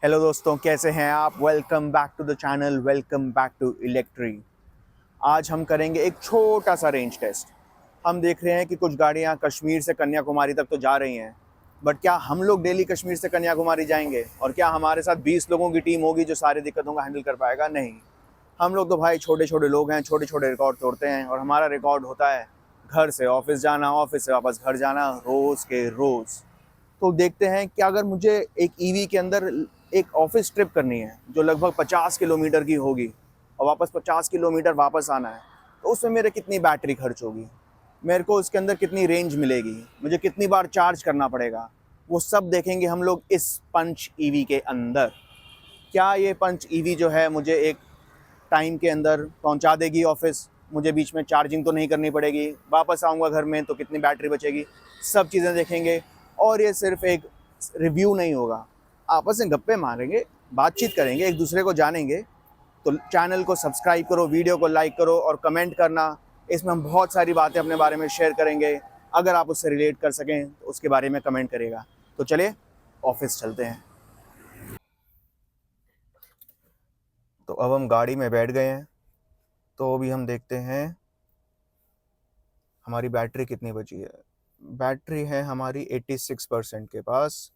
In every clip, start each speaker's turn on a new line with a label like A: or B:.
A: Hello दोस्तों, कैसे हैं आप। Welcome back to the channel, welcome back to इलेक्ट्री। आज हम करेंगे एक छोटा सा रेंज टेस्ट। हम देख रहे हैं कि कुछ गाड़ियां कश्मीर से कन्याकुमारी तक तो जा रही हैं, बट क्या हम लोग डेली कश्मीर से कन्याकुमारी जाएंगे? और क्या हमारे साथ 20 लोगों की टीम होगी जो सारी दिक्कतों का हैंडल कर पाएगा? नहीं। हम लोग तो भाई छोटे छोटे लोग हैं, छोटे छोटे रिकॉर्ड तोड़ते हैं, और हमारा रिकॉर्ड होता है घर से ऑफिस जाना, ऑफिस से वापस घर जाना, रोज़ के रोज़। तो देखते हैं कि अगर मुझे एक ईवी के अंदर एक ऑफिस ट्रिप करनी है जो लगभग 50 किलोमीटर की होगी, और वापस 50 किलोमीटर वापस आना है, तो उसमें मेरे कितनी बैटरी खर्च होगी, मेरे को उसके अंदर कितनी रेंज मिलेगी, मुझे कितनी बार चार्ज करना पड़ेगा, वो सब देखेंगे हम लोग इस पंच ईवी के अंदर। क्या ये पंच ईवी जो है मुझे एक टाइम के अंदर पहुंचा देगी ऑफिस, मुझे बीच में चार्जिंग तो नहीं करनी पड़ेगी, वापस आऊँगा घर में तो कितनी बैटरी बचेगी, सब चीज़ें देखेंगे। और ये सिर्फ एक रिव्यू नहीं होगा, आपस में गप्पे मारेंगे, बातचीत करेंगे, एक दूसरे को जानेंगे। तो चैनल को सब्सक्राइब करो, वीडियो को लाइक करो और कमेंट करना। इसमें हम बहुत सारी बातें अपने बारे में शेयर करेंगे, अगर आप उससे रिलेट कर सकें तो उसके बारे में कमेंट करेगा। तो चलिए ऑफिस चलते हैं। तो अब हम गाड़ी में बैठ गए हैं, तो अभी हम देखते हैं हमारी बैटरी कितनी बची है। बैटरी है हमारी 86% के पास,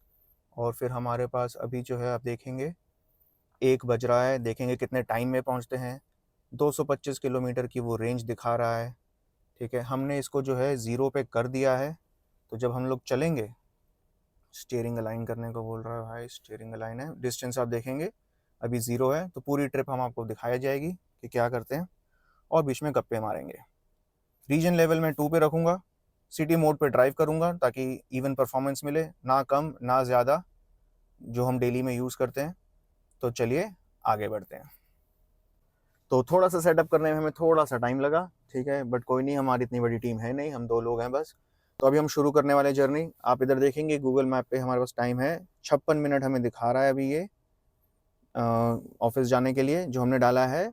A: और फिर हमारे पास अभी जो है आप देखेंगे 1 बज रहा है, देखेंगे कितने टाइम में पहुंचते हैं। 225 किलोमीटर की वो रेंज दिखा रहा है। ठीक है, हमने इसको जो है 0 पे कर दिया है। तो जब हम लोग चलेंगे, स्टीयरिंग अलाइन करने को बोल रहा है भाई, स्टीयरिंग अलाइन है, डिस्टेंस आप देखेंगे अभी 0 है। तो पूरी ट्रिप हम आपको दिखाई जाएगी कि क्या करते हैं, और बीच में गप्पे मारेंगे। रीजन लेवल में 2 पे रखूँगा, सिटी मोड पे ड्राइव करूँगा ताकि इवन परफॉर्मेंस मिले, ना कम ना ज़्यादा, जो हम डेली में यूज़ करते हैं। तो चलिए आगे बढ़ते हैं। तो थोड़ा सा सेटअप करने में हमें थोड़ा सा टाइम लगा, ठीक है, बट कोई नहीं, हमारी इतनी बड़ी टीम है नहीं, हम 2 लोग हैं बस। तो अभी हम शुरू करने वाले जर्नी। आप इधर देखेंगे गूगल मैप पे हमारे पास टाइम है 56 मिनट हमें दिखा रहा है अभी ये ऑफिस जाने के लिए जो हमने डाला है।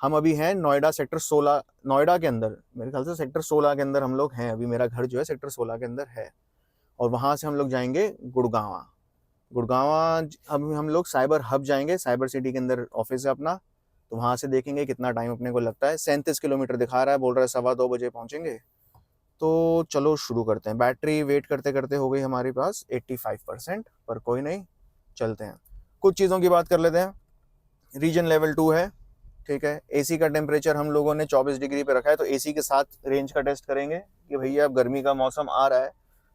A: हम अभी हैं नोएडा सेक्टर 16, नोएडा के अंदर, मेरे ख्याल से सेक्टर 16 के अंदर हम लोग हैं अभी। मेरा घर जो है सेक्टर 16 के अंदर है, और वहाँ से हम लोग जाएंगे गुड़गांवा। गुड़गांवा अभी हम लोग साइबर हब जाएंगे, साइबर सिटी के अंदर ऑफिस है अपना। तो वहाँ से देखेंगे कितना टाइम अपने को लगता है। 37 किलोमीटर दिखा रहा है, बोल रहा है 2:15 बजे पहुँचेंगे। तो चलो शुरू करते हैं। बैटरी वेट करते करते हो गई हमारे पास 85%, पर कोई नहीं, चलते हैं। कुछ चीज़ों की बात कर लेते हैं। रीजन लेवल 2 है, ठीक है। एसी का टेम्परेचर हम लोगों ने 24 डिग्री पे रखा है। तो एसी के साथ रेंज का टेस्ट करेंगे कि भैया अब गर्मी का मौसम आ रहा है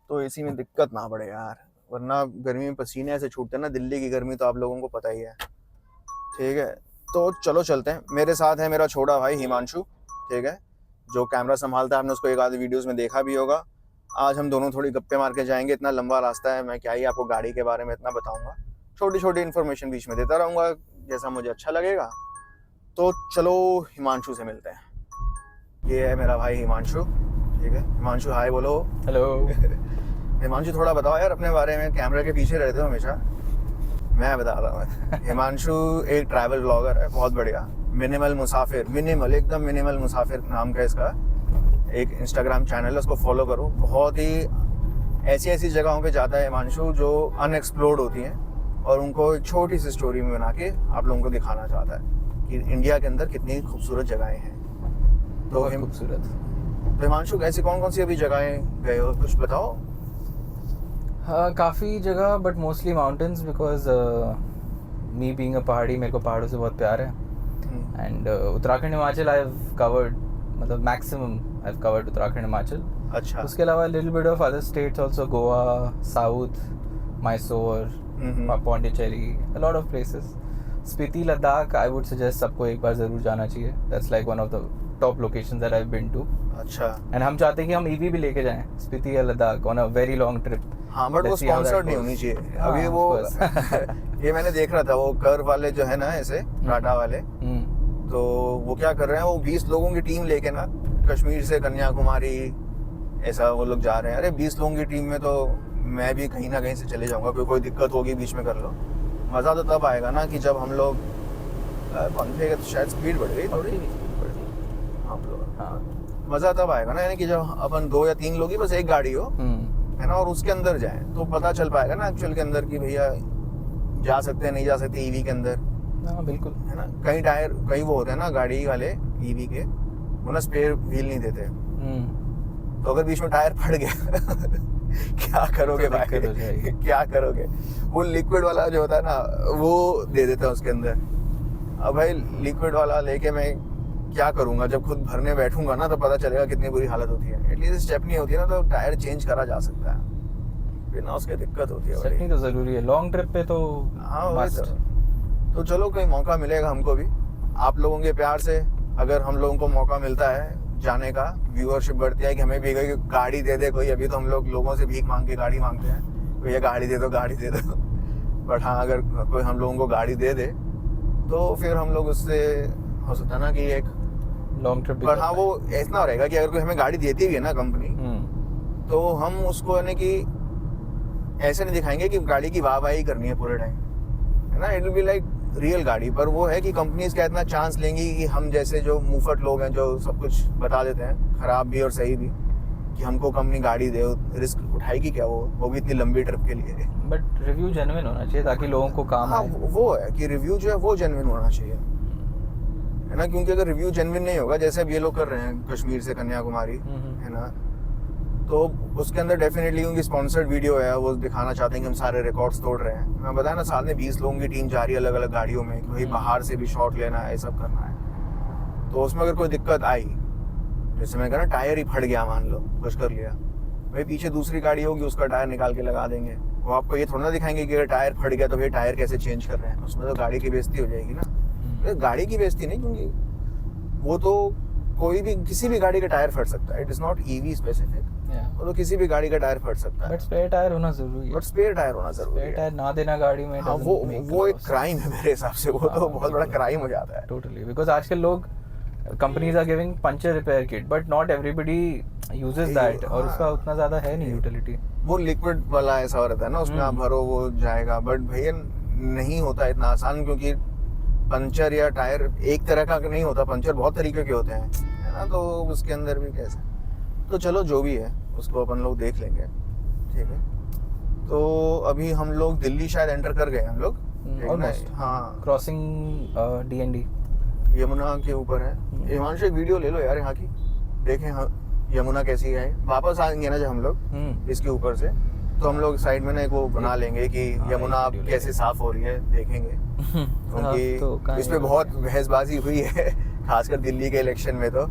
A: तो एसी में दिक्कत ना पड़े यार, वरना गर्मी में पसीने ऐसे छूटते हैं ना, दिल्ली की गर्मी तो आप लोगों को पता ही है, ठीक है। तो चलो चलते हैं। मेरे साथ है मेरा छोटा भाई हिमांशु, ठीक है, जो कैमरा संभालता है। आपने उसको एक आधे वीडियोस में देखा भी होगा। आज हम दोनों थोड़ी गप्पे मार के जाएंगे, इतना लंबा रास्ता है, मैं क्या ही आपको गाड़ी के बारे में इतना बताऊंगा, छोटी छोटी इन्फॉर्मेशन बीच में देता रहूँगा जैसा मुझे अच्छा लगेगा। तो चलो हिमांशु से मिलते हैं। ये है मेरा भाई हिमांशु, ठीक है। हिमांशु हाय बोलो।
B: हेलो।
A: हिमांशु थोड़ा बताओ यार अपने बारे में, कैमरे के पीछे रहते हो हमेशा। मैं बता रहा हूँ हिमांशु एक ट्रैवल ब्लॉगर है, बहुत बढ़िया। मिनिमल मुसाफिर, मिनिमल एकदम मिनिमल मुसाफिर नाम का इसका एक इंस्टाग्राम चैनल है, उसको फॉलो करो। बहुत ही ऐसी ऐसी जगहों पे जाता है हिमांशु जो अनएक्सप्लोर्ड होती हैं, और उनको एक छोटी सी स्टोरी में बना के आप लोगों को दिखाना चाहता है कि इंडिया के अंदर कितनी खूबसूरत जगहें हैं। तो
B: बहुत खूबसूरत।
A: तो हिमांशु ऐसी कौन कौन सी अभी जगहें गए हो, कुछ बताओ।
B: हाँ, काफ़ी जगह, but mostly mountains, because me being a पहाड़ी, मेरे को पहाड़ों से बहुत प्यार है। एंड Uttarakhand Himachal I have covered, मतलब maximum I have covered Uttarakhand Himachal.
A: अच्छा।
B: उसके अलावा little bit of other states also, Goa, south, Mysore, Pondicherry, a lot of places. Spiti, Ladakh, I would suggest सबको एक बार ज़रूर जाना चाहिए। That's like one of the top locations that I have been to.
A: अच्छा।
B: एंड हम चाहते हैं कि हम ईवी भी लेके जाएं स्पीति या Ladakh on a very long trip.
A: हाँ, बट वो स्पॉन्सर्ड नहीं होनी चाहिए अभी वो ये मैंने देख रहा था, वो कर्व वाले जो है ना, ऐसे टाटा वाले, तो वो क्या कर रहे हैं, वो 20 लोगों की टीम लेके ना कश्मीर से कन्याकुमारी ऐसा वो लोग जा रहे हैं। अरे 20 लोगों की टीम में तो मैं भी कहीं ना कहीं से चले जाऊंगा, कोई दिक्कत होगी बीच में कर लो। मज़ा तो तब आएगा ना कि जब हम लोग पंखे तो शायद स्पीड बढ़ गई थोड़ी, हम लोग, हाँ, मज़ा तब आएगा ना, यानी कि जब अपन 2 या 3 लोग ही, बस एक गाड़ी हो, है ना, और उसके अंदर जाए तो पता चल पाएगा ना एक्चुअल के अंदर कि भैया जा सकते हैं नहीं जा सकते ईवी के अंदर,
B: हाँ बिल्कुल।
A: है ना। कई टायर, कई वो होते हैं ना गाड़ी वाले ईवी के, वो ना स्पेयर व्हील नहीं देते, तो अगर बीच में टायर फट गया क्या करोगे
B: तो दिक्कत हो
A: भाई
B: जाएगी।
A: क्या करोगे। वो लिक्विड वाला जो होता है ना वो दे देते हैं उसके अंदर। अब भाई लिक्विड वाला लेके मैं क्या करूंगा, जब खुद भरने बैठूंगा ना तो पता चलेगा कितनी बुरी हालत होती है। एटलीस्ट स्टेपनी होती है ना तो टायर चेंज करा जा सकता है, बिना उसके दिक्कत होती है बड़ी।
B: स्टेपनी तो ज़रूरी है लॉन्ग ट्रिप पे तो
A: हाँ वही
B: मस्ट।
A: तो चलो कोई मौका मिलेगा हमको भी, आप लोगों के प्यार से अगर हम लोगों को मौका मिलता है जाने का, व्यूअरशिप बढ़ती है कि हमें भी कोई गाड़ी दे दे कोई। अभी तो हम लोग लोगों से भीख मांग के गाड़ी मांगते हैं, भैया गाड़ी दे दो गाड़ी दे दो बट हाँ अगर कोई हम लोगों को गाड़ी दे दे तो फिर हम लोग उससे हो सकता है ना कि एक
B: लॉन्ग ट्रिप भी
A: पर
B: कर
A: हाँ
B: पाए।
A: वो ऐसा रहेगा कि अगर कोई हमें गाड़ी देती भी है ना कंपनी, तो हम उसको यानी कि ऐसे नहीं दिखाएंगे कि गाड़ी की वाहवाही करनी है पूरे टाइम, है ना। It will be like real गाड़ी। पर वो है कि कंपनीज क्या इतना चांस लेंगी कि हम जैसे जो मुफट लोग हैं जो सब कुछ बता देते हैं, खराब भी और सही भी, कि हमको कंपनी गाड़ी दे, रिस्क उठाएगी क्या वो भी इतनी लंबी ट्रिप के लिए।
B: बट रिव्यू जेन्युइन होना चाहिए ताकि लोगों को काम
A: हाँ
B: आए।
A: वो है कि रिव्यू जो है वो जेन्युइन होना चाहिए, है ना। क्योंकि अगर रिव्यू जेन्युइन नहीं होगा, जैसे अब ये लोग कर रहे हैं कश्मीर से कन्याकुमारी, है ना, तो उसके अंदर डेफिनेटली उनकी स्पॉन्सर्ड वीडियो है, वो दिखाना चाहते हैं कि हम सारे रिकॉर्ड्स तोड़ रहे हैं। मैं बताया ना साल में 20 लोगों की टीम जा रही है अलग अलग गाड़ियों में कि भाई बाहर से भी शॉट लेना है, ये सब करना है। तो उसमें अगर कोई दिक्कत आई, जैसे मैं कह रहा टायर ही फट गया मान लो, कुछ कर लिया, भाई पीछे दूसरी गाड़ी होगी उसका टायर निकाल के लगा देंगे। वो आपको ये थोड़ा ना दिखाएंगे कि अगर टायर फट गया तो भाई टायर कैसे चेंज कर रहे हैं, उसमें तो गाड़ी की बेइज्जती हो जाएगी ना। गाड़ी की बेइज्जती नहीं, क्योंकि वो तो कोई भी किसी भी गाड़ी का टायर फट सकता है, it is not EV specific, वो तो किसी भी गाड़ी का टायर फट सकता है।
B: बट स्पेयर टायर होना जरूरी है।
A: बट स्पेयर टायर होना जरूरी
B: स्पेयर
A: है।
B: टायर ना देना गाड़ी में
A: हाँ वो एक क्राइम है मेरे हिसाब से, वो तो बहुत बड़ा क्राइम हो जाता है।
B: टोटली, बिकॉज आजकल लोग companies are giving puncture repair kit but not everybody uses that, और उसका उतना ज्यादा है नहीं यूटिलिटी।
A: वो लिक्विड वाला ऐसा रहता है ना, उसमें आप भरो वो जाएगा, बट भैया नहीं होता इतना आसान, क्योंकि पंचर या टायर एक तरह का नहीं होता, पंचर बहुत तरीके के होते हैं, है ना। तो उसके अंदर भी कैसे, तो चलो जो भी है उसको अपन लोग देख लेंगे, ठीक है। तो अभी हम लोग दिल्ली शायद एंटर कर गए हम लोग,
B: ऑलमोस्ट।
A: हाँ
B: क्रॉसिंग DND
A: यमुना के ऊपर है। हिमांशु एक वीडियो ले लो यार यहाँ की, देखें हाँ यमुना कैसी है। वापस आएंगे ना जब हम लोग इसके ऊपर से, तो हम लोग साइड में ना एक वो बना लेंगे कि यमुना अब कैसे साफ हो रही है देखेंगे, क्योंकि
B: तो
A: इस पे बहुत बहसबाजी हुई है खासकर दिल्ली के इलेक्शन में, तो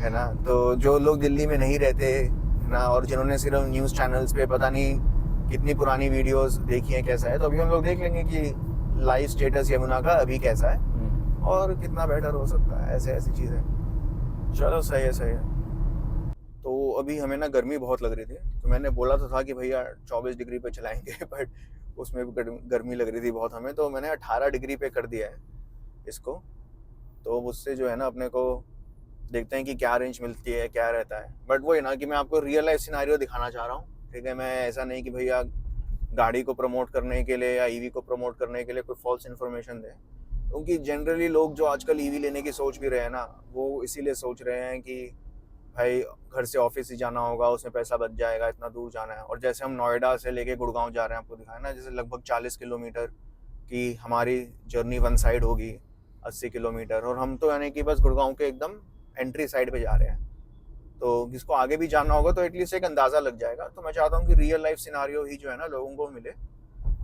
A: है ना। तो जो लोग दिल्ली में नहीं रहते ना, और जिन्होंने सिर्फ न्यूज़ चैनल्स पे पता नहीं कितनी पुरानी वीडियोस देखी हैं कैसा है, तो अभी हम लोग देख लेंगे कि लाइव स्टेटस यमुना का अभी कैसा है और कितना बेटर हो सकता है, ऐसे ऐसी चीज़ें। चलो सही है सही है। तो अभी हमें ना गर्मी बहुत लग रही थी, तो मैंने बोला तो था कि भैया 24 डिग्री पे चलाएंगे बट उसमें भी गर्मी लग रही थी बहुत हमें, तो मैंने 18 डिग्री पे कर दिया है इसको। तो उससे जो है ना अपने को देखते हैं कि क्या रेंज मिलती है, क्या रहता है। बट वही ना कि मैं आपको रियल लाइफ सिनेरियो दिखाना चाह रहा हूँ, ठीक है। मैं ऐसा नहीं कि भैया गाड़ी को प्रमोट करने के लिए या ईवी को प्रमोट करने के लिए कोई फॉल्स इन्फॉर्मेशन दे, क्योंकि जनरली लोग जो आजकल ईवी लेने की सोच भी रहे हैं ना, वो इसीलिए सोच रहे हैं कि भाई घर से ऑफिस ही जाना होगा, उसमें पैसा बच जाएगा, इतना दूर जाना है। और जैसे हम नोएडा से लेके गुड़गांव जा रहे हैं, आपको दिखाया ना, जैसे लगभग 40 किलोमीटर की हमारी जर्नी वन साइड होगी, 80 किलोमीटर, और हम तो यानी कि बस गुड़गांव के एकदम एंट्री साइड पे जा रहे हैं। तो जिसको आगे भी जाना होगा तो एटलीस्ट एक अंदाज़ा लग जाएगा। तो मैं चाहता हूँ कि रियल लाइफ सिनारियो ही जो है ना लोगों को मिले,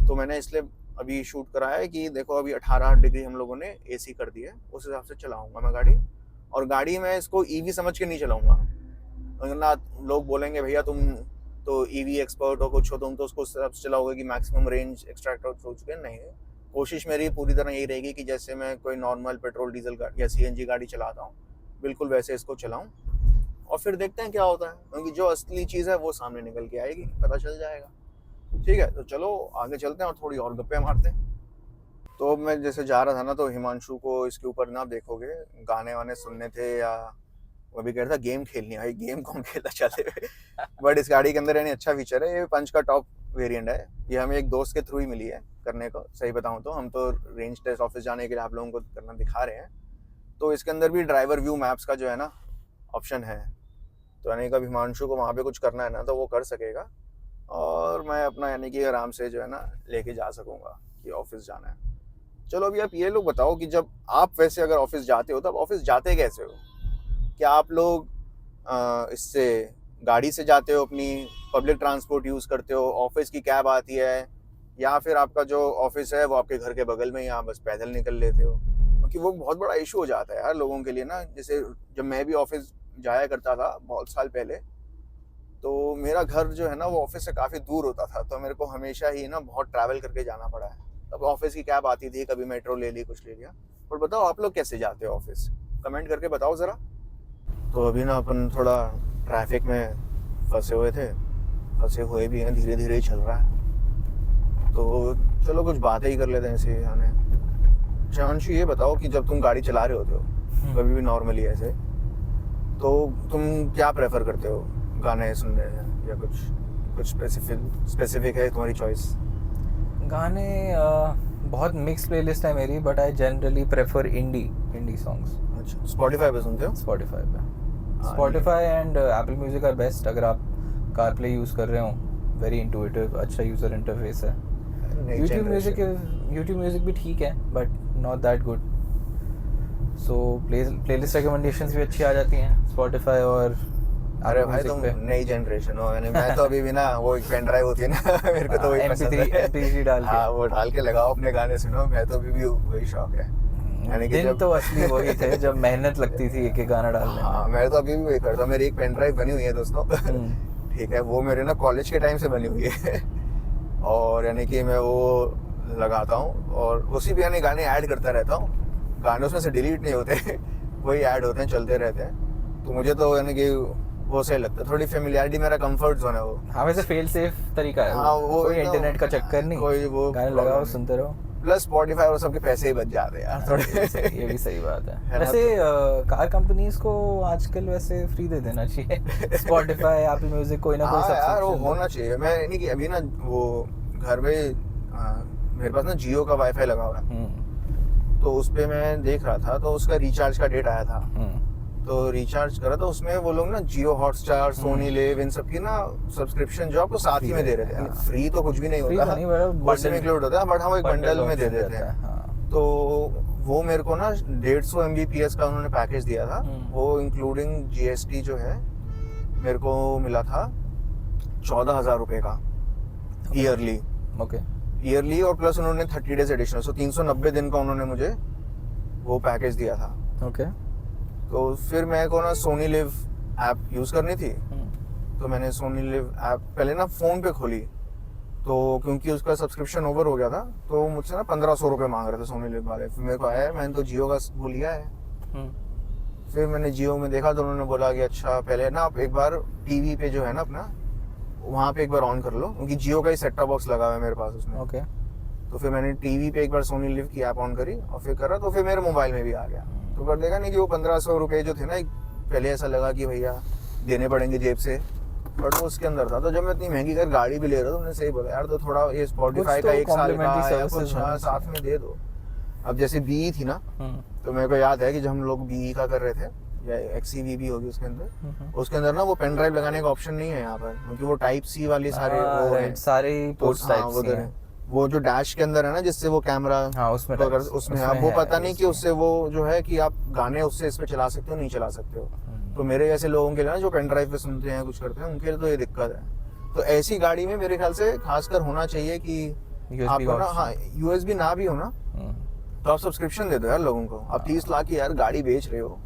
A: तो मैंने इसलिए अभी शूट कराया है कि देखो अभी 18 डिग्री हम लोगों ने AC कर दी है, उस हिसाब से चलाऊंगा मैं गाड़ी। और गाड़ी में इसको ईवी समझ के नहीं चलाऊंगा, वरना लोग बोलेंगे भैया तुम तो ईवी एक्सपर्ट हो, कुछ हो, तुम तो उसको उस हिसाब से चलाओगे कि मैक्सिमम रेंज एक्सट्रैक्ट हो चुके। नहीं, कोशिश मेरी पूरी तरह यही रहेगी कि जैसे मैं कोई नॉर्मल पेट्रोल डीजल गाड़ी या CNG गाड़ी चलाता हूँ, बिल्कुल वैसे इसको चलाऊँ, और फिर देखते हैं क्या होता है, क्योंकि जो असली चीज़ है वो सामने निकल के आएगी, पता चल जाएगा। ठीक है, तो चलो आगे चलते हैं और थोड़ी और गप्पे मारते हैं। तो मैं जैसे जा रहा था ना, तो हिमांशु को इसके ऊपर ना देखोगे गाने वाने सुनने थे, या वो भी कह रहा था गेम खेलनी है। भाई गेम कौन खेलता चले हुए बट इस गाड़ी के अंदर यानी अच्छा फीचर है, ये पंच का टॉप वेरिएंट है। ये हमें एक दोस्त के थ्रू ही मिली है करने को, सही बताऊं तो हम तो रेंज टेस्ट ऑफिस जाने के लिए आप लोगों को करना दिखा रहे हैं। तो इसके अंदर भी ड्राइवर व्यू मैप्स का जो है ना ऑप्शन है, तो यानी कभी हिमांशु को वहाँ पे कुछ करना है ना तो वो कर सकेगा, और मैं अपना यानी कि आराम से जो है ना लेके जा सकूँगा कि ऑफिस जाना है। चलो अभी आप ये लोग बताओ कि जब आप वैसे अगर ऑफिस जाते हो तो आप ऑफिस जाते कैसे हो? क्या आप लोग इससे गाड़ी से जाते हो, अपनी पब्लिक ट्रांसपोर्ट यूज़ करते हो, ऑफिस की कैब आती है, या फिर आपका जो ऑफिस है वो आपके घर के बगल में ही, आप बस पैदल निकल लेते हो? क्योंकि वो बहुत बड़ा इशू हो जाता है यार लोगों के लिए ना। जैसे जब मैं भी ऑफिस जाया करता था बहुत साल पहले, तो मेरा घर जो है ना वो ऑफिस से काफ़ी दूर होता था, तो मेरे को हमेशा ही ना बहुत ट्रैवल करके जाना पड़ा है। तब ऑफिस की कैब आती थी, कभी मेट्रो ले ली, कुछ ले लिया। और बताओ आप लोग कैसे जाते हो ऑफिस? कमेंट करके बताओ ज़रा। तो अभी ना अपन थोड़ा ट्रैफिक में फंसे हुए थे, फंसे हुए भी हैं, धीरे धीरे ही चल रहा है। तो चलो कुछ बातें ही कर लेते हैं ऐसे आने। चांशु ये बताओ कि जब तुम गाड़ी चला रहे होते हो कभी भी नॉर्मली ऐसे, तो तुम क्या प्रेफर करते हो, गाने सुनने या कुछ कुछ स्पेसिफिक है तुम्हारी चॉइस?
B: गाने बहुत मिक्स प्लेलिस्ट है मेरी, but I generally prefer indie songs.
A: अच्छा, स्पॉटिफाई पे सुनते हो?
B: स्पॉटिफाई पे, Spotify and Apple Music are best अगर आप कार प्ले यूज़ कर रहे हो। वेरी इंटुइटिव, अच्छा यूज़र इंटरफेस है। यूट्यूब म्यूजिक भी ठीक है but not that good. So playlist recommendations भी अच्छी आ जाती हैं स्पॉटिफाई और
A: अरे भाई तुम नई जनरेशन हो, यानी मैं तो अभी भी ना वो एक पेन ड्राइव होती है ना मेरे को तो वही पसंद है।
B: MP3 डाल के,
A: हाँ, वो डाल के लगाओ, अपने गाने सुनो। मैं तो अभी भी वही शौक है। यानी कि
B: दिन तो असली वही थे जब मेहनत लगती थी एक एक गाना डालने में।
A: हाँ, मैं तो अभी भी वही करता हूँ। मेरी एक पेन ड्राइव बनी हुई है दोस्तों ठीक है, वो मेरे ना कॉलेज के टाइम से बनी हुई है और यानी कि मैं वो लगाता हूँ और उसी पे यानी गाने ऐड करता रहता हूँ। गाने उसमें से डिलीट नहीं होते वही ऐड होते हैं, चलते रहते हैं। तो मुझे तो यानी कि वो सही लगता है, थोड़ी फेमिलियरिटी, मेरा कंफर्ट जोन है वो।
B: हाँ, वैसे फेल सेफ तरीका है।
A: हाँ, वो
B: कोई इंटरनेट का चक्कर नहीं,
A: कोई वो
B: गाने लगाओ सुनते रहो।
A: प्लस स्पॉटिफाई और सबके पैसे ही बच जाते हैं यार थोड़े।
B: ये भी सही बात है। वैसे कार कंपनीज को आजकल वैसे फ्री दे देना चाहिए स्पॉटिफाई, एप्पल म्यूजिक, कोई ना कोई सब्सक्रिप्शन।
A: यार वो होना चाहिए। मैं नहीं कि अभी ना वो घर में मेरे पास ना जियो का वाईफाई लगा हुआ है, तो उस पे मैं देख रहा था, तो उसका रिचार्ज का डेट आया था। तो रिचार्ज करा तो उसमें वो लोग ना जियो हॉटस्टार, सोनी लिव, इन सब की ना सब्सक्रिप्शन जो आपको साथ ही में दे रहे थे। फ्री तो कुछ भी नहीं होता, बंडल इंक्लूड होता है, बट हाँ वो एक बंडल में दे देते हैं। तो वो मेरे को ना 150 Mbps का उन्होंने पैकेज दिया था, वो इंक्लूडिंग GST जो है मेरे को मिला था 14,000 रुपये का ईयरली।
B: ओके,
A: ईयरली और प्लस उन्होंने 30 डेज एडिशनल, सो 390 दिन का उन्होंने मुझे वो पैकेज दिया था।
B: ओके।
A: तो फिर मेरे को ना सोनी लिव ऐप यूज़ करनी थी, तो मैंने सोनी लिव ऐप पहले ना फ़ोन पे खोली, तो क्योंकि उसका सब्सक्रिप्शन ओवर हो गया था तो मुझसे ना 1,500 रुपये मांग रहे थे सोनी लिव वाले। फिर मेरे को आया, मैंने तो जियो का वो लिया है। फिर मैंने जियो में देखा तो उन्होंने बोला कि अच्छा पहले ना आप एक बार टीवी पे जो है ना अपना वहाँ पे एक बार ऑन कर लो, क्योंकि जियो का ही सेट टॉप बॉक्स लगा हुआ है मेरे पास उसमें।
B: ओके।
A: तो फिर मैंने टीवी पे एक बार सोनी लिव की ऐप ऑन करी और फिर करा, तो फिर मेरे मोबाइल में भी आ गया। तो पर देखा नहीं कि वो 1,500 रुपये जो थे ना, पहले ऐसा लगा कि भैया देने पड़ेंगे जेब से, बट वो उसके अंदर था। तो जब मैं इतनी महंगी कर गाड़ी भी ले रहा था, उन्होंने सही बोला यार तो थोड़ा ये स्पॉटिफाई का 1 साल का या कुछ साथ में दे दो। अब जैसे BE थी ना, तो मेरे को याद है कि जब हम लोग BE का कर रहे थे, या XCV भी होगी उसके अंदर ना वो पेन ड्राइव लगाने का ऑप्शन नहीं है यहाँ पर, क्योंकि वो टाइप C वाली
B: सारे पोर्ट्स टाइप सी हैं।
A: वो जो डैश के अंदर है ना, जिससे वो कैमरा उसमें आप वो पता नहीं कि उससे वो जो है कि आप गाने उससे इस पे चला सकते हो नहीं चला सकते हो। तो मेरे जैसे लोगों के लिए ना जो पेन ड्राइव पे सुनते हैं कुछ करते हैं, उनके लिए तो ये दिक्कत है। तो ऐसी गाड़ी में मेरे ख्याल से खासकर होना चाहिए कि आपको ना, हाँ USB ना भी हो ना, तो आप सब्सक्रिप्शन दे दो यार लोगों को। आप 30 लाख की यार गाड़ी बेच रहे हो,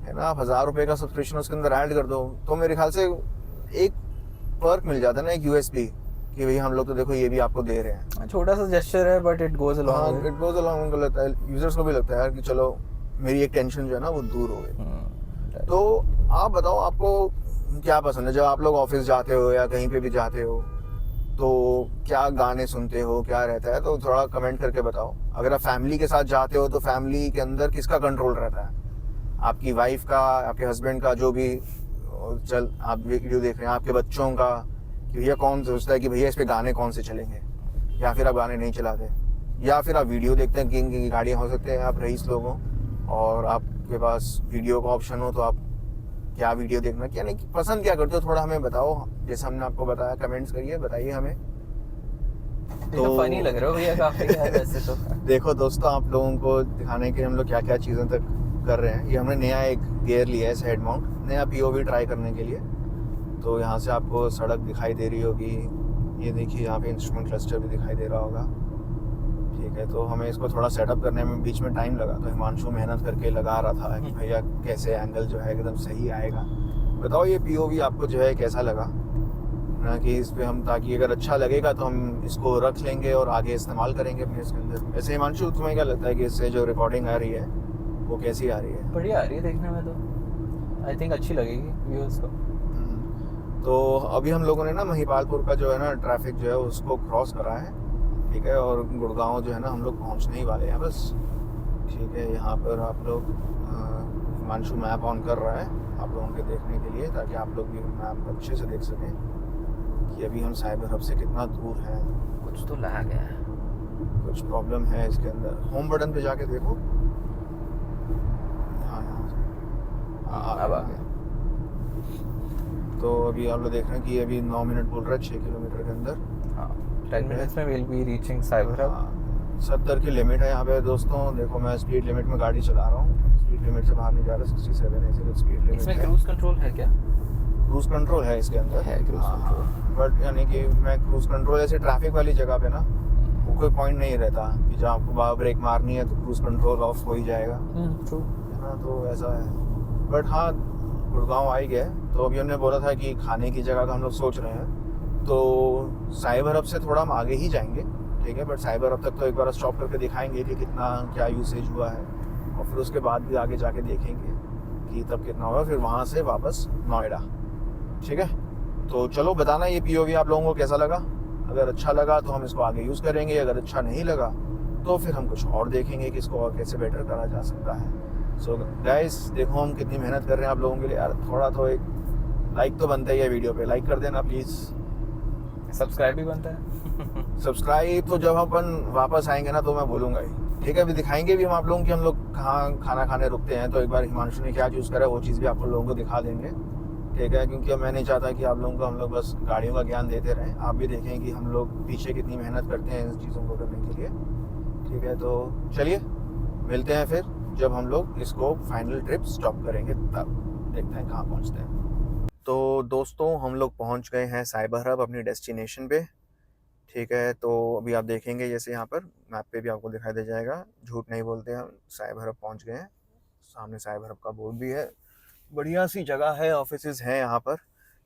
A: है ना, आप 1,000 रुपये का सब्सक्रिप्शन उसके अंदर ऐड कर दो, तो मेरे ख्याल से एक पर्क मिल जाता है ना, एक USB, कि भाई हम लोग तो देखो ये भी आपको दे रहे हैं।
B: छोटा सा जेस्चर है but it goes along.
A: It goes along, उनको लगता है, यूजर्स को भी लगता है यार कि चलो मेरी एक टेंशन जो है ना वो दूर हो गई। तो आप बताओ आपको क्या पसंद है जब आप लोग ऑफिस जाते हो या कहीं पे भी जाते हो, तो क्या गाने सुनते हो, क्या रहता है? तो थोड़ा कमेंट करके बताओ। अगर आप फैमिली के साथ जाते हो तो फैमिली के अंदर किसका कंट्रोल रहता है, आपकी वाइफ का, आपके हस्बैंड का, जो भी चल आप वीडियो देख रहे हैं, आपके बच्चों का, कि भैया कौन सोचता है कि भैया इस पे गाने कौन से चलेंगे, या फिर आप गाने नहीं चलाते, या फिर आप वीडियो देखते हैं कि गाड़ियाँ हो सकते हैं आप रईस लोग हो और आपके पास वीडियो का ऑप्शन हो, तो आप क्या वीडियो देखना, क्या नहीं पसंद क्या करते हो, थोड़ा हमें बताओ। जैसे हमने आपको बताया, कमेंट्स करिए, बताइए हमें। तो
B: फनी लग रहे हो भैया काफी यार वैसे तो।
A: देखो दोस्तों, आप लोगों को दिखाने के लिए हम लोग क्या क्या चीज़ें तक कर रहे हैं। ये हमने नया एक गियर लिया है, हेड माउंट, नया पीओवी ट्राई करने के लिए। तो यहाँ से आपको सड़क दिखाई दे रही होगी, ये देखिए यहाँ पे इंस्ट्रूमेंट क्लस्टर भी दिखाई दे रहा होगा। ठीक है, तो हमें इसको थोड़ा सेटअप करने में बीच में टाइम लगा, तो हिमांशु मेहनत करके लगा रहा था कि भैया कैसे एंगल जो है एकदम सही आएगा। बताओ ये पीओवी आपको जो है कैसा लगा ना, कि इस पे हम, ताकि अगर अच्छा लगेगा तो हम इसको रख लेंगे और आगे इस्तेमाल करेंगे अपने इसके अंदर। वैसे हिमांशु, तुम्हें क्या लगता है कि इससे जो रिकॉर्डिंग आ रही है वो कैसी आ रही है?
B: बढ़िया आ रही है देखने में तो, आई थिंक अच्छी लगेगी व्यूअर्स को।
A: तो अभी हम लोगों ने ना महिपालपुर का जो है ना ट्रैफिक जो है उसको क्रॉस करा है। ठीक है, और गुड़गांव जो है ना हम लोग पहुंचने ही वाले हैं बस। ठीक है, यहाँ पर आप लोग हिमांशु मैप ऑन कर रहा है आप लोगों के देखने के लिए, ताकि आप लोग भी मैप अच्छे से देख सकें कि अभी हम साइबर हब से कितना दूर हैं।
B: कुछ तो लैग है,
A: कुछ प्रॉब्लम है इसके अंदर। होम बटन पे जाके देखो। हाँ, यहाँ से
B: अब आ गया।
A: तो अभी आप लोग देख रहे हैं कि अभी 9 मिनट बोल रहा है 6 किलोमीटर के अंदर।
B: हाँ 10 मिनट्स में will be reaching cyber hub.
A: 70 की लिमिट है यहाँ पे दोस्तों। देखो मैं स्पीड लिमिट में गाड़ी चला रहा हूँ, स्पीड लिमिट से बाहर नहीं जा रहा। 67 है सिर्फ स्पीड लिमिट।
B: इसमें क्रूज कंट्रोल है क्या?
A: क्रूज कंट्रोल है इसके अंदर,
B: है क्रूज कंट्रोल,
A: बट यानी कि मैं क्रूज कंट्रोल ऐसे ट्रैफिक वाली जगह पे ना वो कोई पॉइंट नहीं रहता कि जहाँ आपको ब्रेक मारनी है तो क्रूज कंट्रोल ऑफ हो ही जाएगा,
B: ट्रू
A: है ना। तो ऐसा है, बट हाँ गुड़गांव आ ही गए। तो अभी हमने बोला था कि खाने की जगह का हम लोग सोच रहे हैं, तो साइबर हब से थोड़ा हम आगे ही जाएंगे। ठीक है, बट साइबर हब तक तो एक बार स्टॉप करके दिखाएंगे कि कितना क्या यूसेज हुआ है, और फिर उसके बाद भी आगे जाके देखेंगे कि तब कितना होगा, फिर वहाँ से वापस नोएडा। ठीक है, तो चलो बताना ये पीओवी आप लोगों को कैसा लगा। अगर अच्छा लगा तो हम इसको आगे यूज़ करेंगे, अगर अच्छा नहीं लगा तो फिर हम कुछ और देखेंगे कि इसको और कैसे बेटर करा जा सकता है। सो गाइस, देखो हम कितनी मेहनत कर रहे हैं आप लोगों के लिए यार। थोड़ा तो एक लाइक तो बनता ही है, वीडियो पे लाइक कर देना प्लीज़।
B: सब्सक्राइब भी बनता है।
A: सब्सक्राइब तो जब अपन वापस आएंगे ना तो मैं बोलूँगा ही। ठीक है, अभी दिखाएंगे भी हम आप लोगों की हम लोग कहाँ खाना खाने रुकते हैं। तो एक बार हिमांशु ने क्या चूज़ करा वो चीज़ भी आप लोगों को दिखा देंगे। ठीक है, क्योंकि मैं नहीं चाहता कि आप लोगों को हम लोग बस गाड़ियों का ज्ञान देते रहें, आप भी देखें कि हम लोग पीछे कितनी मेहनत करते हैं इन चीज़ों को करने के लिए। ठीक है, तो चलिए मिलते हैं फिर जब हम लोग इसको फाइनल ट्रिप स्टॉप करेंगे, तब देखते हैं कहाँ पहुँचते हैं। तो दोस्तों हम लोग पहुँच गए हैं साइबर हब अपनी डेस्टिनेशन पे। ठीक है, तो अभी आप देखेंगे जैसे यहाँ पर मैप पे भी आपको दिखाई दे जाएगा, झूठ नहीं बोलते हैं, साइबर हब पहुँच गए हैं। सामने साइबर हब का बोर्ड भी है, बढ़िया सी जगह है, ऑफिसेज हैं यहाँ पर।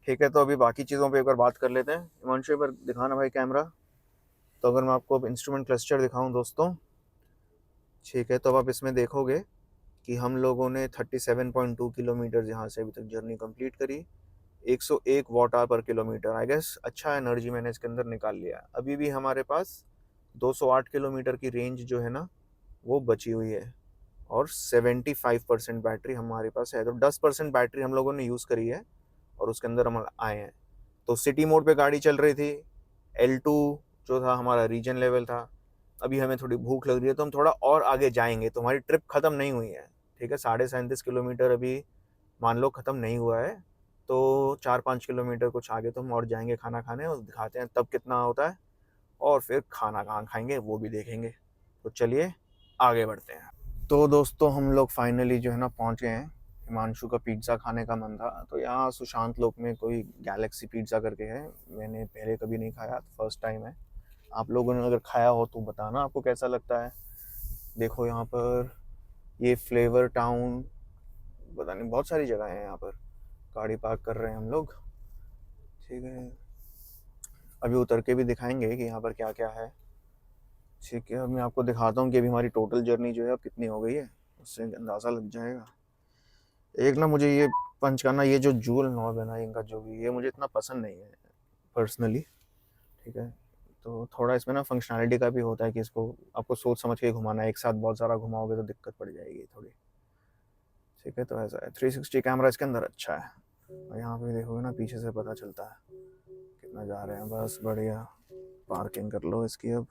A: ठीक है, तो अभी बाकी चीज़ों पे एक बार बात कर लेते हैं। हिमांशु पर दिखाना भाई कैमरा। तो अगर मैं आपको अब इंस्ट्रूमेंट क्लस्टर दिखाऊं दोस्तों, ठीक है, तो अब आप इसमें देखोगे कि हम लोगों ने 37.2 किलोमीटर यहाँ से अभी तक जर्नी कंप्लीट करी। 101 वॉट आवर पर किलोमीटर, आई गेस अच्छा एनर्जी मैंने इसके अंदर निकाल लिया। अभी भी हमारे पास 208 किलोमीटर की रेंज जो है ना वो बची हुई है, और 75% बैटरी हमारे पास है। तो 10% बैटरी हम लोगों ने यूज़ करी है और उसके अंदर हम आए हैं। तो सिटी मोड पे गाड़ी चल रही थी, L2 जो था हमारा रीजन लेवल था। अभी हमें थोड़ी भूख लग रही है तो हम थोड़ा और आगे जाएंगे, तो हमारी ट्रिप ख़त्म नहीं हुई है। ठीक है, 37.5 किलोमीटर अभी मान लो ख़त्म नहीं हुआ है, तो 4-5 किलोमीटर कुछ आगे तो हम और जाएंगे खाना खाने, और दिखाते हैं तब कितना होता है, और फिर खाना कहाँ खाएंगे वो भी देखेंगे। तो चलिए आगे बढ़ते हैं। तो दोस्तों हम लोग फाइनली जो है ना पहुँच गए हैं। हिमांशु का पिज़्ज़ा खाने का मन था, तो यहाँ सुशांत लोक में कोई गैलेक्सी पिज़्ज़ा करके है, मैंने पहले कभी नहीं खाया, फर्स्ट टाइम है। आप लोगों ने अगर खाया हो तो बताना आपको कैसा लगता है। देखो यहाँ पर ये फ्लेवर टाउन, पता नहीं बहुत सारी जगह है यहाँ पर। गाड़ी पार्क कर रहे हैं हम लोग। ठीक है, अभी उतर के भी दिखाएंगे कि यहाँ पर क्या क्या है। ठीक है, अब मैं आपको दिखाता हूँ कि अभी हमारी टोटल जर्नी जो है कितनी हो गई है, उससे अंदाज़ा लग जाएगा। एक ना मुझे ये पंच करना, ये जो जूल नॉब है ना इनका जो भी, ये मुझे इतना पसंद नहीं है पर्सनली। ठीक है, तो थोड़ा इसमें ना फंक्शनैलिटी का भी होता है कि इसको आपको सोच समझ के घुमाना है, एक साथ बहुत सारा घुमाओगे तो दिक्कत पड़ जाएगी थोड़ी। ठीक है, तो ऐसा है। 360 कैमरा इसके अंदर अच्छा है, और यहाँ पे देखोगे ना पीछे से पता चलता है कितना जा रहे हैं। बस बढ़िया, पार्किंग कर लो इसकी। अब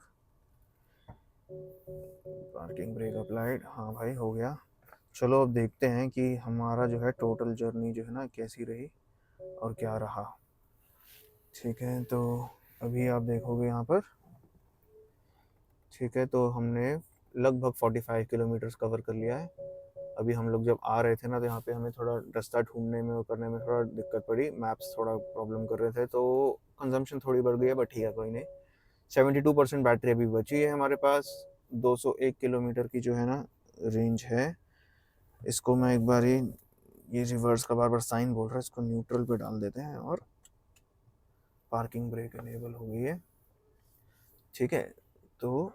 A: पार्किंग ब्रेक अप्लाइड, हाँ भाई हो गया। चलो अब देखते हैं कि हमारा जो है टोटल जर्नी जो है ना कैसी रही और क्या रहा। ठीक है, तो अभी आप देखोगे यहाँ पर ठीक है, तो हमने लगभग 45 किलोमीटर्स कवर कर लिया है। अभी हम लोग जब आ रहे थे ना, तो यहाँ पे हमें थोड़ा रास्ता ढूंढने में और करने में थोड़ा दिक्कत पड़ी, मैप्स थोड़ा प्रॉब्लम कर रहे थे, तो कंजम्पशन थोड़ी बढ़ गई है, बट ठीक है कोई नहीं। 72% बैटरी अभी बची है हमारे पास। 201 किलोमीटर की जो है ना रेंज है। इसको मैं एक बार ही, ये रिवर्स का बार बार साइन बोल रहा है, इसको न्यूट्रल पे डाल देते हैं और पार्किंग ब्रेक इनेबल हो गई है। ठीक है, तो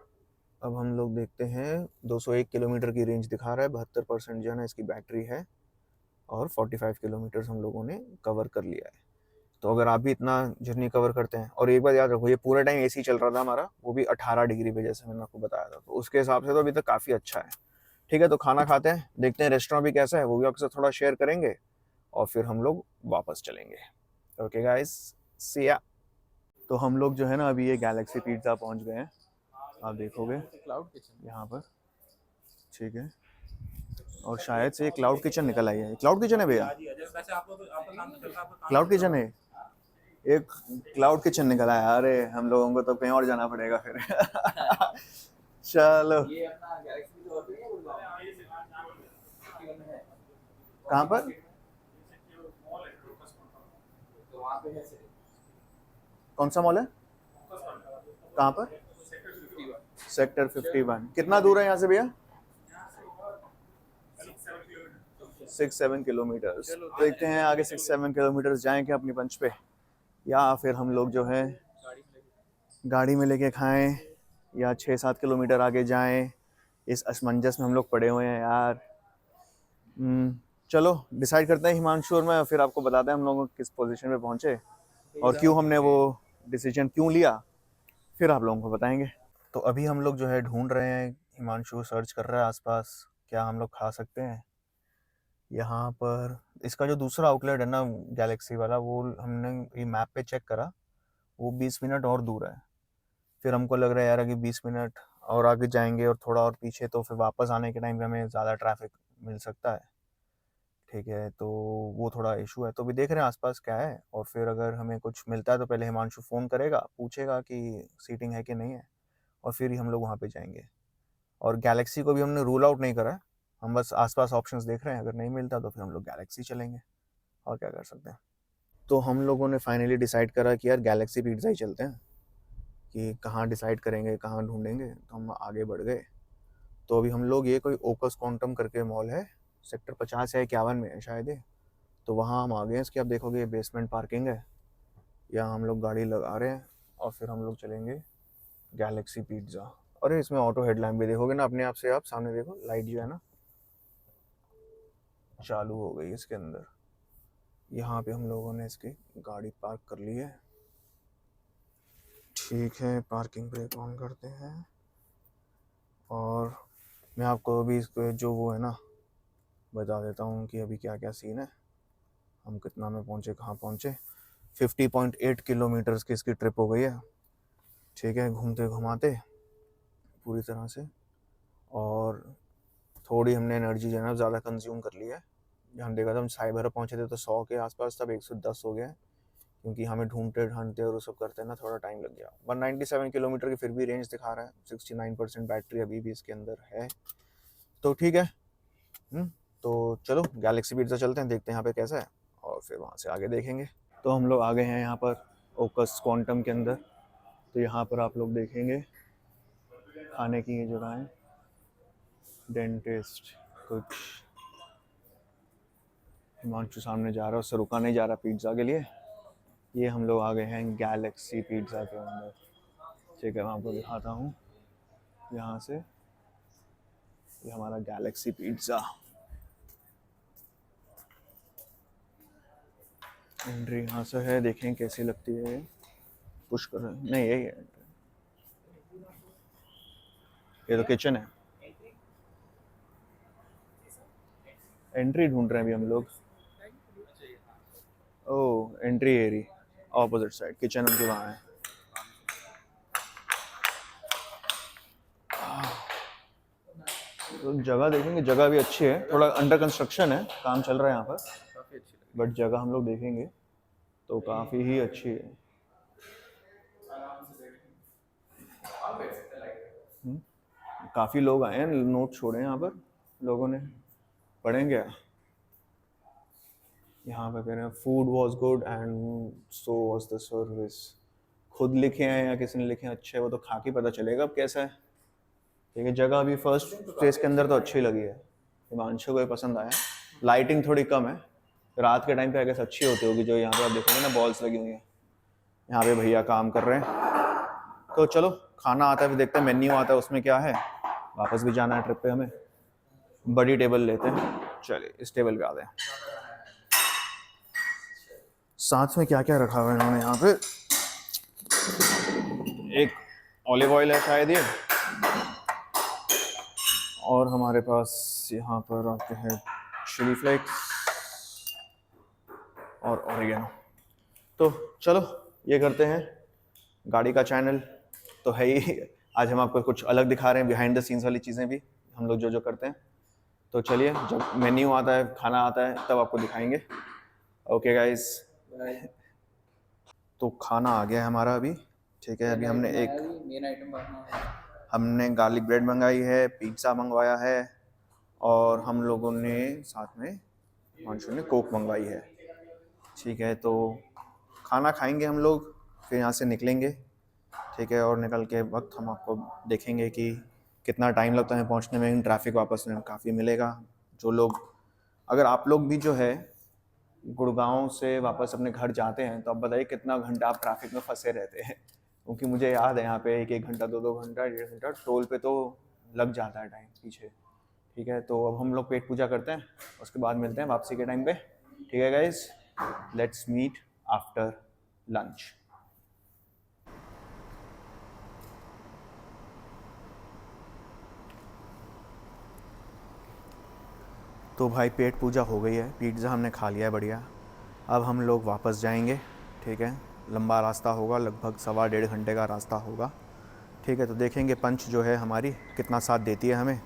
A: अब हम लोग देखते हैं 201 किलोमीटर की रेंज दिखा रहा है, 72% जो है ना इसकी बैटरी है, और 45 किलोमीटर हम लोगों ने कवर कर लिया है। तो अगर आप भी इतना जर्नी कवर करते हैं, और एक बात याद रखो, ये पूरे टाइम एसी चल रहा था हमारा, वो भी 18 डिग्री पे, जैसे मैंने आपको बताया था, तो उसके हिसाब से तो अभी तक काफ़ी अच्छा है। ठीक है, तो खाना खाते हैं, देखते हैं रेस्टोरेंट भी कैसा है, वो भी आपसे थोड़ा शेयर करेंगे, और फिर हम लोग वापस चलेंगे। ओके गाइस, सी या। तो हम लोग जो है ना अभी ये गैलेक्सी पिज़्ज़ा पहुंच गए हैं, आप देखोगे
B: क्लाउड किचन
A: यहाँ पर। ठीक है, और शायद से क्लाउड किचन निकल आई है। क्लाउड किचन है भैया, क्लाउड किचन है, एक क्लाउड किचन निकला है। अरे हम लोगों को तो कहीं और जाना पड़ेगा फिर। चलो,
B: ये अपना गैलेक्सी जो होती है वो है,
A: कहाँ पर?
B: तो वहाँ पे है
A: कौन सा मॉल है, कहाँ पर? सेक्टर 51। कितना दूर है यहाँ से भैया? 6-7 किलोमीटर। देखते हैं आगे 6-7 किलोमीटर जाएंगे अपनी पंच पे, या फिर हम लोग जो है गाड़ी में लेके खाएं, या 6-7 किलोमीटर आगे जाएं। इस असमंजस में हम लोग पड़े हुए हैं यार। चलो डिसाइड करते हैं हिमांशु और मैं, फिर आपको बताते हैं हम लोग किस पोजीशन पे पहुंचे और क्यों हमने वो डिसीजन क्यों लिया, फिर आप लोगों को बताएंगे। तो अभी हम लोग जो है ढूंढ रहे हैं, हिमांशु सर्च कर रहा है आसपास क्या हम लोग खा सकते हैं यहाँ पर। इसका जो दूसरा आउटलेट है ना गैलेक्सी वाला, वो हमने ये मैप पे चेक करा, वो 20 मिनट और दूर है। फिर हमको लग रहा है यार, अगर 20 मिनट और आगे जाएंगे और थोड़ा और पीछे, तो फिर वापस आने के टाइम पे हमें ज़्यादा ट्रैफिक मिल सकता है। ठीक है, तो वो थोड़ा इशू है, तो भी देख रहे हैं आसपास क्या है, और फिर अगर हमें कुछ मिलता है तो पहले हिमांशु फ़ोन करेगा, पूछेगा कि सीटिंग है कि नहीं है, और फिर ही हम लोग वहाँ पे जाएंगे। और गैलेक्सी को भी हमने रूल आउट नहीं करा है, हम बस आसपास ऑप्शंस देख रहे हैं, अगर नहीं मिलता तो फिर हम लोग गैलेक्सी चलेंगे, और क्या कर सकते हैं। तो हम लोगों ने फाइनली डिसाइड करा कि यार गैलेक्सी पिज़्ज़ा ही चलते हैं। कि कहाँ डिसाइड करेंगे, कहाँ ढूंढेंगे, तो हम आगे बढ़ गए। तो अभी हम लोग, ये कोई ओकस क्वांटम करके मॉल है, सेक्टर 50 या 51 में है शायद ये, तो वहाँ हम आ गए हैं। इसकी आप देखोगे बेसमेंट पार्किंग है, यहाँ हम लोग गाड़ी लगा रहे हैं, और फिर हम लोग चलेंगे गैलेक्सी पिज़्ज़ा। अरे इसमें ऑटो हेडलैम्प भी देखोगे ना अपने आप से, आप सामने देखो लाइट जो है ना चालू हो गई इसके अंदर। यहाँ पे हम लोगों ने इसकी गाड़ी पार्क कर ली है। ठीक है, पार्किंग ब्रेक ऑन करते हैं, और मैं आपको अभी इसको जो वो है ना बता देता हूँ कि अभी क्या क्या सीन है, हम कितना में पहुँचे, कहाँ पहुँचे। 50.8 किलोमीटर्स की इसकी ट्रिप हो गई है। ठीक है, घूमते घुमाते पूरी तरह से, और थोड़ी हमने एनर्जी जो है ना ज़्यादा कंज्यूम कर ली है। हम देखा था, हम साइबर पहुँचे थे तो 100 के आसपास, तब 110 हो गया, क्योंकि हमें ढूंढते ढांढते और वो सब करते ना थोड़ा टाइम लग गया। 197 किलोमीटर की फिर भी रेंज दिखा रहा है, 69% बैटरी अभी भी इसके अंदर है, तो ठीक है। तो चलो गैलेक्सी पिज़्ज़ा चलते हैं, देखते हैं यहाँ पे कैसा है, और फिर वहाँ से आगे देखेंगे। तो हम लोग आ गए हैं यहाँ पर ओकस क्वांटम के अंदर। तो यहाँ पर आप लोग देखेंगे खाने की ये जगह है, डेंटिस्ट कुछ। हिमांशु सामने जा रहा है, उससे रुका नहीं जा रहा पिज़्ज़ा के लिए। ये हम लोग आ गए हैं गैलेक्सी पिज़्ज़ा के अंदर। ठीक है, मैं आपको दिखाता हूँ यहाँ से, ये हमारा गैलेक्सी पिज़्ज़ा। एंट्री यहाँ से है, देखें कैसी लगती है। पुश कर रहे हैं, नहीं यही है, ये तो किचन है। एंट्री ढूंढ रहे हैं अभी हम लोग। ओह, एंट्री एरी ऑपोजिट साइड, किचन उनके वहाँ है। तो जगह देखेंगे, जगह भी अच्छी है, थोड़ा अंडर कंस्ट्रक्शन है, काम चल रहा है यहाँ पर,
B: काफ़ी अच्छी लगी।
A: बट जगह हम लोग देखेंगे तो काफ़ी ही अच्छी है। काफ़ी लोग आए हैं, नोट छोड़े हैं यहाँ पर लोगों ने, पढ़ेंगे। यहाँ पे कह रहे हैं food was good and so was the service. खुद लिखे हैं या किसी ने लिखे हैं अच्छे, वो तो खा के पता चलेगा अब कैसा है। ठीक है, जगह अभी फर्स्ट फेज के अंदर तो अच्छी लगी है, हिमांशु को पसंद आया। लाइटिंग थोड़ी कम है, रात के टाइम पे आई अच्छी होती होगी। जो यहाँ पे आप देखोगे ना, बॉल्स लगी हुई हैं, यहाँ पे भैया काम कर रहे हैं। तो चलो खाना आता है, फिर देखते हैं मेन्यू आता है उसमें क्या है। वापस भी जाना है ट्रिप पे हमें, बड़ी टेबल लेते हैं। चलिए इस टेबल पे आते हैं। साथ में क्या क्या रखा हुआ है इन्होंने यहाँ पे, एक ऑलिव ऑयल है शायद ये, और हमारे पास यहाँ पर आते हैं चिली फ्लेक्स और ऑरिगेनो। तो चलो ये करते हैं। गाड़ी का चैनल तो है ही, आज हम आपको कुछ अलग दिखा रहे हैं, बिहाइंड द सीन्स वाली चीज़ें भी हम लोग जो जो करते हैं। तो चलिए जब मेन्यू आता है, खाना आता है, तब आपको दिखाएंगे। ओके गाइस, तो खाना आ गया है हमारा अभी। ठीक है, अभी हमने हमने गार्लिक ब्रेड मंगाई है, पिज़्ज़ा मंगवाया है, और हम लोगों ने साथ में हिमांशु ने कोक मंगवाई है। ठीक है, तो खाना खाएंगे हम लोग, फिर यहाँ से निकलेंगे। ठीक है, और निकल के वक्त हम आपको देखेंगे कि कितना टाइम लगता है पहुँचने में। ट्रैफिक वापस में काफ़ी मिलेगा। जो लोग, अगर आप लोग भी जो है गुड़गांव से वापस अपने घर जाते हैं, तो आप बताइए कितना घंटा आप ट्रैफिक में फंसे रहते हैं। क्योंकि मुझे याद है यहाँ पे 1-1 घंटा, 2-2 घंटा, 1.5 घंटा टोल पे तो लग जाता है टाइम पीछे। ठीक है, तो अब हम लोग पेट पूजा करते हैं, उसके बाद मिलते हैं वापसी के टाइम पे। ठीक है guys, let's meet after lunch. तो भाई पेट पूजा हो गई है, पिज़्ज़ा हमने खा लिया है बढ़िया। अब हम लोग वापस जाएंगे। ठीक है, लंबा रास्ता होगा, लगभग 1.25 घंटे का रास्ता होगा। ठीक है, तो देखेंगे पंच जो है हमारी कितना साथ देती है हमें।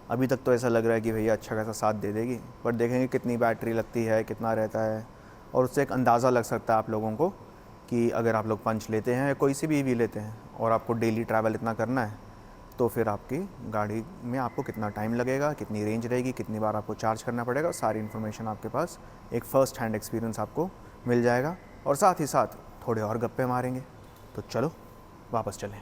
A: अभी तक तो ऐसा लग रहा है कि भैया अच्छा खासा साथ दे देगी, पर देखेंगे कितनी बैटरी लगती है, कितना रहता है, और उससे एक अंदाज़ा लग सकता है आप लोगों को कि अगर आप लोग पंच लेते हैं या कोई सी भी लेते हैं और आपको डेली ट्रैवल इतना करना है, तो फिर आपकी गाड़ी में आपको कितना टाइम लगेगा, कितनी रेंज रहेगी, कितनी बार आपको चार्ज करना पड़ेगा, सारी इन्फॉर्मेशन आपके पास एक फ़र्स्ट हैंड एक्सपीरियंस आपको मिल जाएगा। और साथ ही साथ थोड़े और गप्पे मारेंगे। तो चलो वापस चलें।